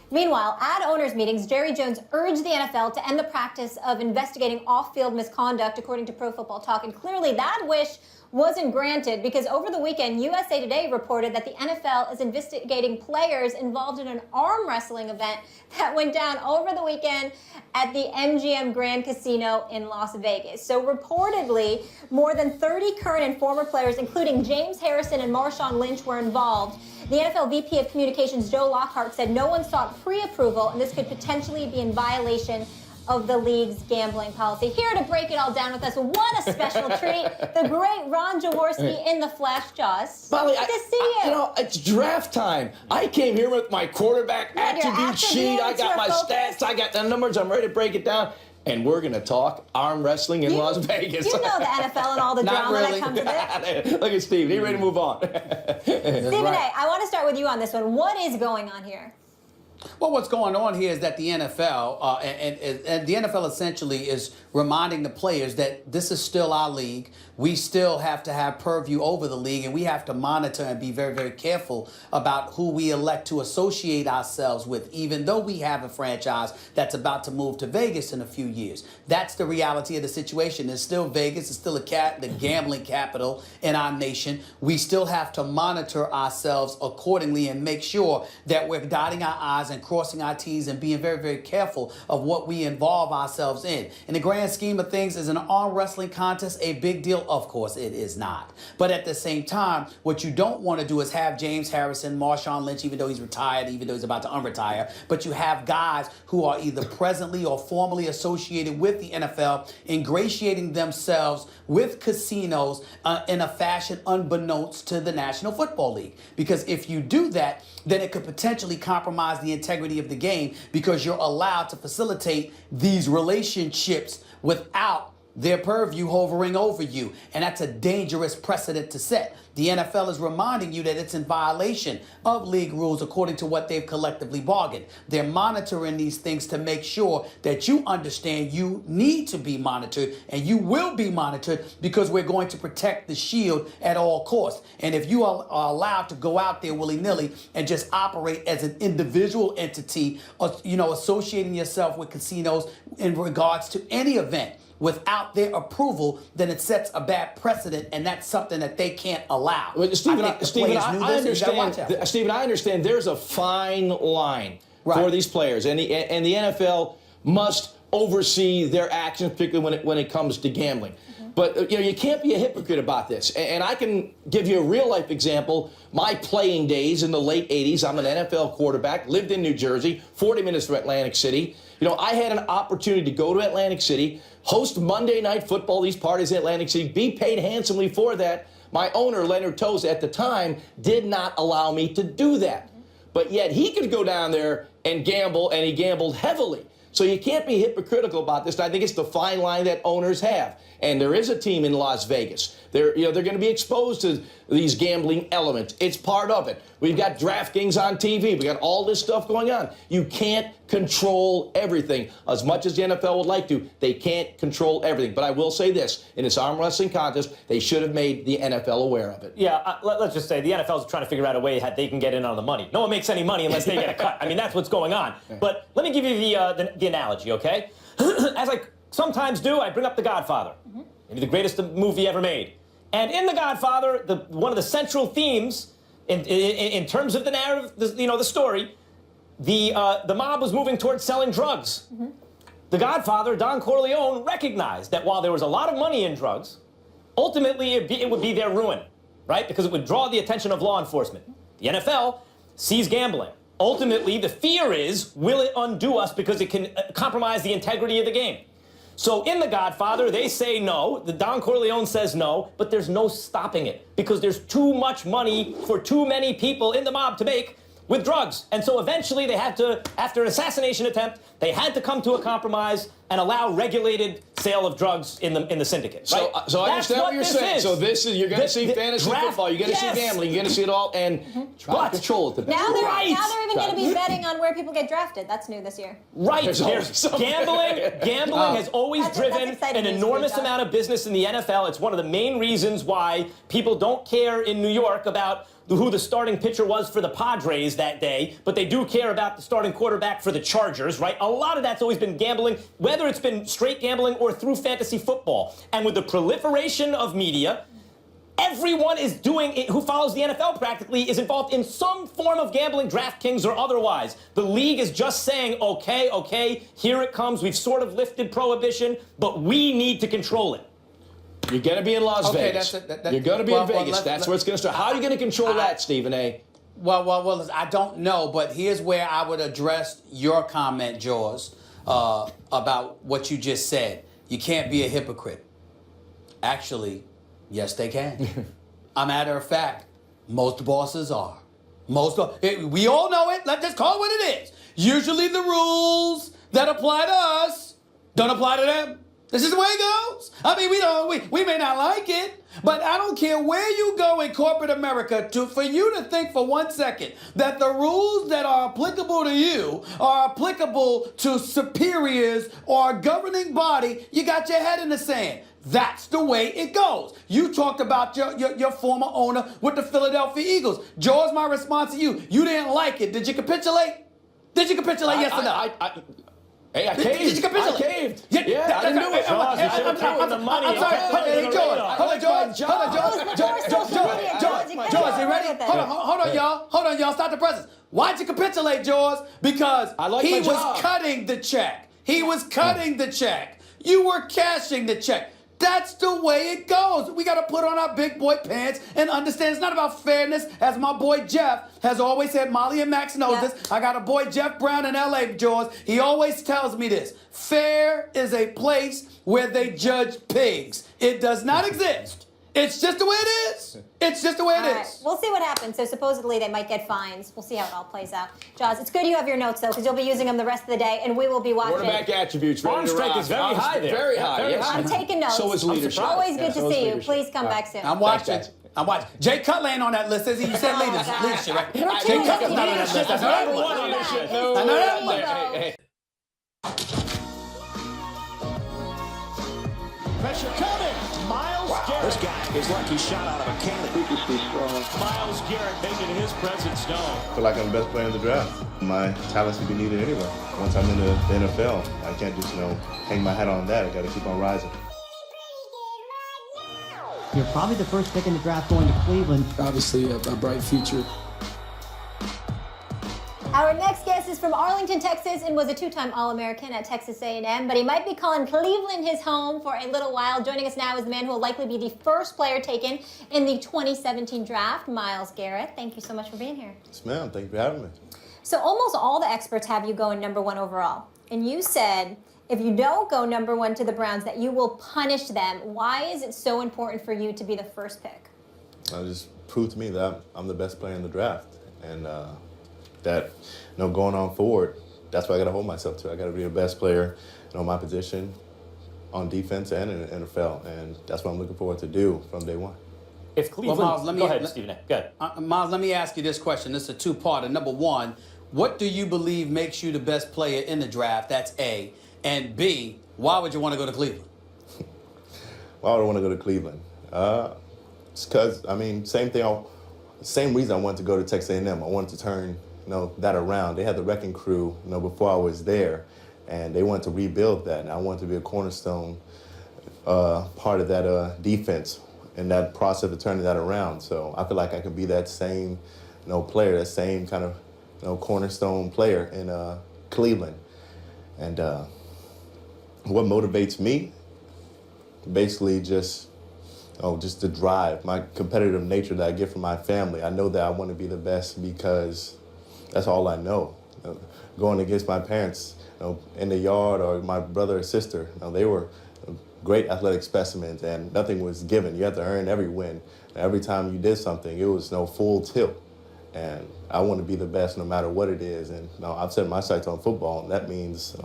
Meanwhile, at owners' meetings, Jerry Jones urged the NFL to end the practice of investigating off-field misconduct, according to Pro Football Talk. And clearly that wish wasn't granted because over the weekend, USA Today reported that the NFL is investigating players involved in an arm wrestling event that went down over the weekend at the MGM Grand Casino in Las Vegas. So reportedly, more than 30 current and former players, including James Harrison and Marshawn Lynch, were involved. The NFL VP of Communications, Joe Lockhart, said no one sought pre-approval, and this could potentially be in violation of the league's gambling policy. Here to break it all down with us, what a special treat, the great Ron Jaworski in the flesh, Joss. Molly, good to see you. You know, it's draft time. I came here with my quarterback attribute sheet. I got my stats. I got the numbers. I'm ready to break it down. And we're going to talk arm wrestling in Las Vegas. You know the NFL and all the drama really. that comes with it. Look at Steve. He's ready to move on. Stephen A., I want to start with you on this one. What is going on here? Well, what's going on here is that the NFL, and the NFL essentially is reminding the players that this is still our league. We still have to have purview over the league, and we have to monitor and be very, very careful about who we elect to associate ourselves with, even though we have a franchise that's about to move to Vegas in a few years. That's the reality of the situation. It's still Vegas. It's still the gambling capital in our nation. We still have to monitor ourselves accordingly and make sure that we're dotting our I's and crossing our T's and being very, very careful of what we involve ourselves in. In the grand scheme of things, is an arm wrestling contest a big deal? Of course it is not. But at the same time, what you don't want to do is have James Harrison, Marshawn Lynch, even though he's retired, even though he's about to unretire, but you have guys who are either presently or formerly associated with the NFL ingratiating themselves with casinos in a fashion unbeknownst to the National Football League. Because if you do that, then it could potentially compromise the integrity of the game because you're allowed to facilitate these relationships without their purview hovering over you. And that's a dangerous precedent to set. The NFL is reminding you that it's in violation of league rules according to what they've collectively bargained. They're monitoring these things to make sure that you understand you need to be monitored and you will be monitored because we're going to protect the shield at all costs. And if you are allowed to go out there willy-nilly and just operate as an individual entity, associating yourself with casinos in regards to any event, without their approval, then it sets a bad precedent, and that's something that they can't allow. Well, Stephen, I understand there's a fine line for these players, and the NFL must oversee their actions, particularly when it comes to gambling. But you can't be a hypocrite about this. And I can give you a real life example. My playing days in the late 80s, I'm an NFL quarterback, lived in New Jersey, 40 minutes from Atlantic City. I had an opportunity to go to Atlantic City, host Monday Night Football, these parties in Atlantic City, be paid handsomely for that. My owner, Leonard Toes, at the time, did not allow me to do that. But yet he could go down there and gamble, and he gambled heavily. So you can't be hypocritical about this. I think it's the fine line that owners have. And there is a team in Las Vegas. They're going to be exposed to these gambling elements. It's part of it. We've got DraftKings on TV. We got all this stuff going on. You can't control everything. As much as the NFL would like to, they can't control everything. But I will say this, in this arm wrestling contest, they should have made the NFL aware of it. Yeah, let's just say the NFL is trying to figure out a way how they can get in on the money. No one makes any money unless they get a cut. I mean, that's what's going on. But let me give you the analogy, okay? As I sometimes do, I bring up The Godfather. Maybe the greatest movie ever made. And in The Godfather, one of the central themes in terms of the narrative, the story, the mob was moving towards selling drugs. The Godfather, Don Corleone, recognized that while there was a lot of money in drugs, ultimately it would be their ruin, right? Because it would draw the attention of law enforcement. The NFL sees gambling. Ultimately, the fear is, will it undo us because it can compromise the integrity of the game? So in The Godfather, they say no. The Don Corleone says no, but there's no stopping it because there's too much money for too many people in the mob to make with drugs. And so eventually they had to, after an assassination attempt, they had to come to a compromise and allow regulated sale of drugs in the syndicate. Right? So I understand what you're saying. So you're going to see fantasy football, you're going to see gambling, you're going to see it all, and try to control it. Now they're even going to be betting on where people get drafted. That's new this year. Right. Gambling has always driven an enormous amount of business in the NFL. It's one of the main reasons why people don't care in New York about who the starting pitcher was for the Padres that day, but they do care about the starting quarterback for the Chargers, right? A lot of that's always been gambling, whether it's been straight gambling or through fantasy football. And with the proliferation of media, everyone is doing it who follows the NFL practically is involved in some form of gambling, DraftKings or otherwise. The league is just saying, okay, here it comes. We've sort of lifted prohibition, but we need to control it. You're going to be in Las Vegas. You're going to be in Vegas. That's where it's going to start. How are you going to control that, Stephen A? Well, I don't know, but here's where I would address your comment, Jaws, about what you just said. You can't be a hypocrite. Actually, yes, they can. A matter of fact, most bosses are. We all know it. Let's just call it what it is. Usually the rules that apply to us don't apply to them. This is the way it goes. I mean, we may not like it, but I don't care where you go in corporate America for you to think for 1 second that the rules that are applicable to you are applicable to superiors or a governing body. You got your head in the sand. That's the way it goes. You talked about your former owner with the Philadelphia Eagles. George, my response to you, you didn't like it. Did you capitulate? Did you capitulate, yes or no? Hey, I caved. Did you capitulate? I caved. Yeah, I knew it. I'm sorry. George, you ready? Hold on, y'all. Stop the presses. Why'd you capitulate, George? Because he was cutting the check. He was cutting the check. You were cashing the check. That's the way it goes. We got to put on our big boy pants and understand it's not about fairness. As my boy Jeff has always said, Molly and Max knows this. I got a boy Jeff Brown in L.A., George. He always tells me this. Fair is a place where they judge pigs. It does not exist. It's just the way it is. It's just the way it is. Right. We'll see what happens. So supposedly they might get fines. We'll see how it all plays out. Jaws, it's good you have your notes, though, because you'll be using them the rest of the day, and we will be watching. Quarterback attributes. Arm strength is very high there. Very high, yes. I'm taking notes. So is leadership. Always good to see you. Please come back soon. I'm watching. Jay Cutler ain't on that list. You said leadership, right? Jay Cutler's not on that list. That's not one leadership. I know that one. Pressure coming. Miles Garrett. This guy is like he shot out of a cannon. Freakishly strong. Miles Garrett making his presence known. I feel like I'm the best player in the draft. My talents can be needed anywhere. Once I'm in the NFL, I can't just, hang my hat on that. I got to keep on rising. You're probably the first pick in the draft going to Cleveland. Obviously, a bright future. Our next guest is from Arlington, Texas, and was a two-time All-American at Texas A&M, but he might be calling Cleveland his home for a little while. Joining us now is the man who will likely be the first player taken in the 2017 draft, Miles Garrett. Thank you so much for being here. Yes, ma'am. Thank you for having me. So almost all the experts have you going number one overall, and you said if you don't go number one to the Browns, that you will punish them. Why is it so important for you to be the first pick? Just proved to me that I'm the best player in the draft, and that going on forward, that's what I got to hold myself to. I got to be the best player my position on defense and in the NFL, and that's what I'm looking forward to do from day one. If Cleveland, Miles, go ahead, Stephen A. Go ahead. Miles, let me ask you this question. This is a two-parter. Number one, what do you believe makes you the best player in the draft? That's A. And B, why would you want to go to Cleveland? Why would I want to go to Cleveland? It's because, same reason I wanted to go to Texas A&M. I wanted to turn that around. They had the wrecking crew, before I was there, and they wanted to rebuild that, and I wanted to be a cornerstone part of that defense and that process of turning that around. So I feel like I could be that same, player, that same kind of, cornerstone player in Cleveland. And what motivates me, basically just the drive, my competitive nature that I get from my family. I know that I want to be the best because that's all I know. Going against my parents, in the yard, or my brother or sister, they were great athletic specimens, and nothing was given. You had to earn every win. And every time you did something, it was full tilt. And I want to be the best no matter what it is. And I've set my sights on football, and that means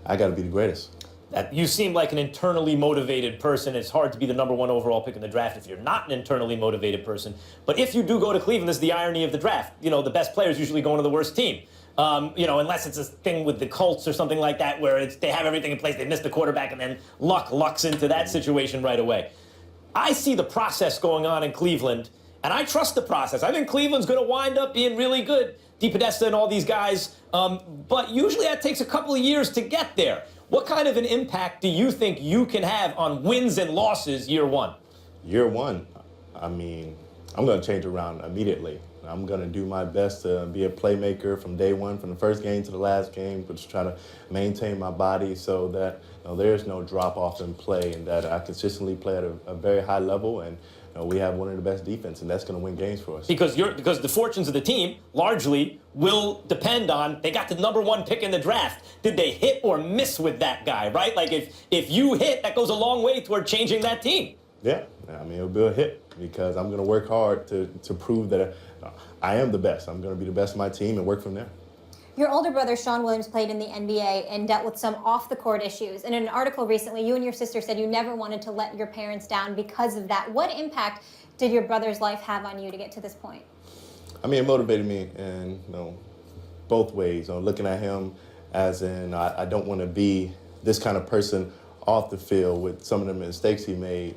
I got to be the greatest. You seem like an internally motivated person. It's hard to be the number one overall pick in the draft if you're not an internally motivated person. But if you do go to Cleveland, this is the irony of the draft. The best players usually go into the worst team. Unless it's a thing with the Colts or something like that where they have everything in place, they miss the quarterback, and then lucks into that situation right away. I see the process going on in Cleveland and I trust the process. I think Cleveland's going to wind up being really good. DePodesta and all these guys, but usually that takes a couple of years to get there. What kind of an impact do you think you can have on wins and losses year one? Year one, I mean, I'm going to change around immediately. I'm going to do my best to be a playmaker from day one, from the first game to the last game, but just try to maintain my body so that there's no drop-off in play and that I consistently play at a very high level, and we have one of the best defense, and that's going to win games for us. Because the fortunes of the team largely will depend on, they got the #1 pick in the draft. Did they hit or miss with that guy, right? Like if you hit, that goes a long way toward changing that team. Yeah, I mean, it'll be a hit because I'm going to work hard to prove that I am the best. I'm going to be the best of my team and work from there. Your older brother, Sean Williams, played in the NBA and dealt with some off-the-court issues. And in an article recently, you and your sister said you never wanted to let your parents down because of that. What impact did your brother's life have on you to get to this point? I mean, it motivated me in both ways. Looking at him as in I don't want to be this kind of person off the field with some of the mistakes he made,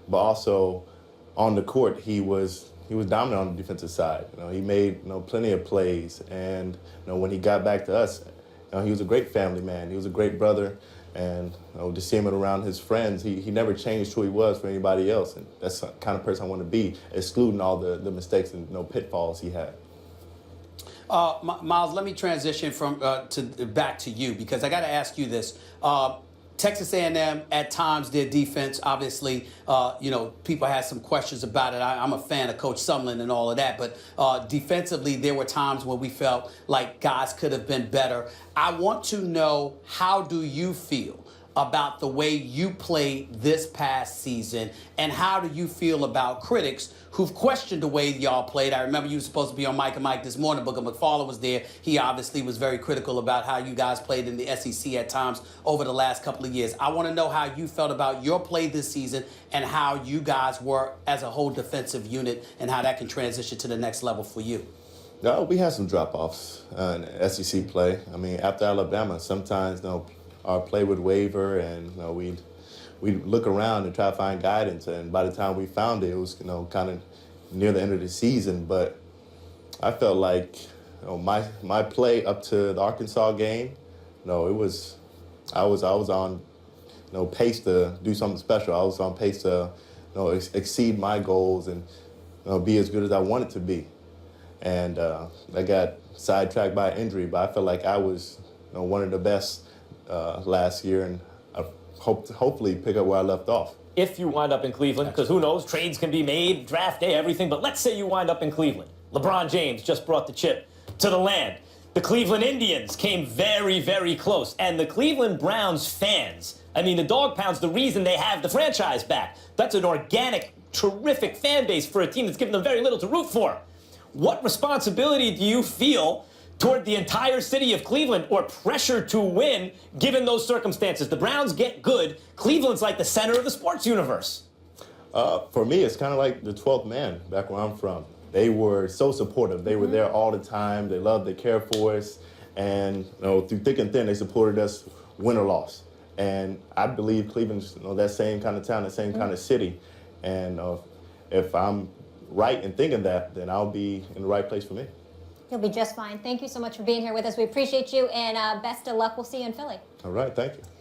but also on the court he was dominant on the defensive side. He made plenty of plays, and when he got back to us, he was a great family man. He was a great brother, and to see him around his friends, he never changed who he was for anybody else, and that's the kind of person I want to be, excluding all the mistakes and pitfalls he had. Miles, let me transition from back to you, because I got to ask you this. Texas A&M at times, their defense, obviously, people had some questions about it. I'm a fan of Coach Sumlin and all of that, but defensively, there were times where we felt like guys could have been better. I want to know, how do you feel about the way you played this past season, and how do you feel about critics who've questioned the way y'all played? I remember you were supposed to be on Mike and Mike this morning. Booker McFarland was there. He obviously was very critical about how you guys played in the SEC at times over the last couple of years. I want to know how you felt about your play this season and how you guys were as a whole defensive unit and how that can transition to the next level for you. No, we had some drop-offs in SEC play. I mean, after Alabama, sometimes our play would waver, and we'd look around and try to find guidance. And by the time we found it, it was kind of near the end of the season. But I felt like my play up to the Arkansas game, I was on pace to do something special. I was on pace to exceed my goals and be as good as I wanted to be. And I got sidetracked by an injury, but I felt like I was one of the best last year, and I hope to hopefully pick up where I left off. If you wind up in Cleveland, because who knows, trades can be made, draft day, everything, but let's say you wind up in Cleveland. LeBron James just brought the chip to the land. The Cleveland Indians came very, very close, and the Cleveland Browns fans, I mean, the Dog Pound's the reason they have the franchise back. That's an organic, terrific fan base for a team that's given them very little to root for. What responsibility do you feel toward the entire city of Cleveland, or pressure to win, given those circumstances? The Browns get good. Cleveland's like the center of the sports universe. For me, it's kind of like the 12th man back where I'm from. They were so supportive. They were there all the time. They loved, they cared for us. And through thick and thin, they supported us, win or loss. And I believe Cleveland's that same kind of town, that same kind of city. And if I'm right in thinking that, then I'll be in the right place for me. You'll be just fine. Thank you so much for being here with us. We appreciate you, and best of luck. We'll see you in Philly. All right, thank you.